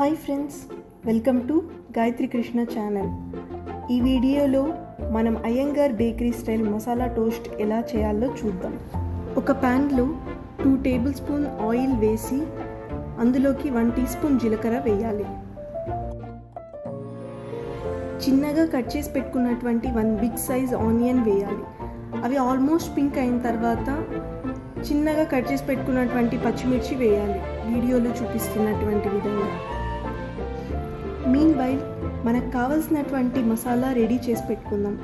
Hi friends, welcome to Gayatri Krishna channel. ఈ వీడియోలో మనం Iyengar bakery style masala toast ఎలా చేయాలో చూద్దాం. ఒక ప్యాన్లో 2 టేబుల్ స్పూన్ ఆయిల్ వేసి అందులోకి 1 టీ స్పూన్ జీలకర్ర వేయాలి. చిన్నగా కట్ చేసి పెట్టుకున్నటువంటి 1 బిగ్ సైజ్ ఆనియన్ వేయాలి. అవి ఆల్మోస్ట్ పింక్ అయిన తర్వాత చిన్నగా కట్ చేసి పెట్టుకున్నటువంటి పచ్చిమిర్చి వేయాలి, వీడియోలో చూపిస్తున్నటువంటి విధంగా. మీన్ వైల్ మనకు కావాల్సినటువంటి మసాలా రెడీ చేసి పెట్టుకుందాం.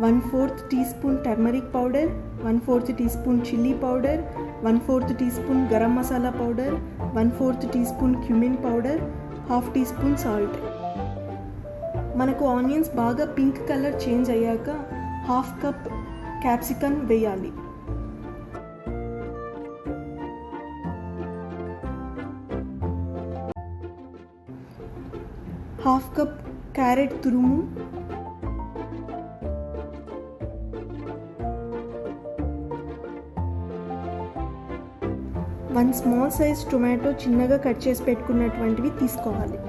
1/4 teaspoon turmeric powder, 1/4 teaspoon chilli powder, 1/4 teaspoon garam masala powder, 1/4 teaspoon cumin powder, 1/2 teaspoon salt. మనకు ఆనియన్స్ బాగా పింక్ కలర్ చేంజ్ అయ్యాక 1/2 కప్ క్యాప్సికమ్ వేయాలి. 1/2 కప్ క్యారెట్ తురుము, 1 స్మాల్ సైజ్ టొమాటో చిన్నగా కట్ చేసి పెట్టుకున్నటువంటివి తీసుకోవాలి.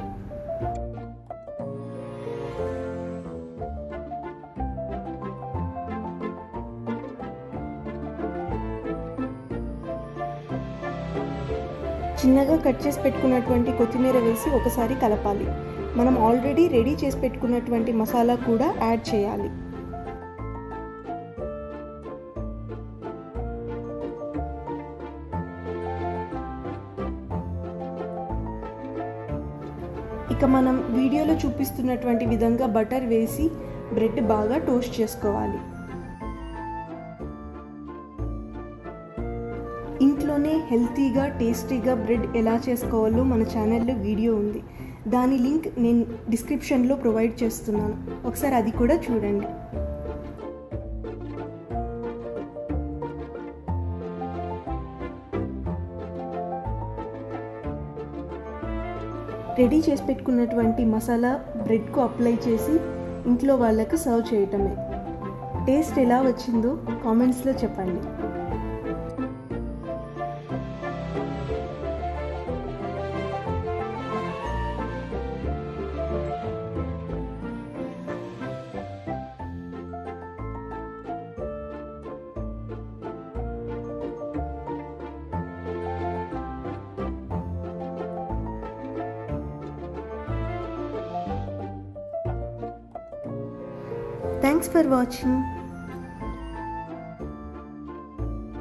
చిన్నగా కట్ చేసి పెట్టుకున్నటువంటి కొత్తిమీర వేసి ఒకసారి కలపాలి. మనం ఆల్రెడీ రెడీ చేసి పెట్టుకున్నటువంటి మసాలా కూడా యాడ్ చేయాలి. ఇక మనం వీడియోలో చూపిస్తున్నటువంటి విధంగా బటర్ వేసి బ్రెడ్ బాగా టోస్ట్ చేసుకోవాలి. ఇంట్లోనే హెల్తీగా టేస్టీగా బ్రెడ్ ఎలా చేసుకోవాలో మన ఛానల్లో వీడియో ఉంది. దాని లింక్ నేను డిస్క్రిప్షన్లో ప్రొవైడ్ చేస్తున్నాను, ఒకసారి అది కూడా చూడండి. రెడీ చేసి పెట్టుకున్నటువంటి మసాలా బ్రెడ్కు అప్లై చేసి ఇంట్లో వాళ్ళకు సర్వ్ చేయటమే. టేస్ట్ ఎలా వచ్చిందో కామెంట్స్లో చెప్పండి. Thanks for watching.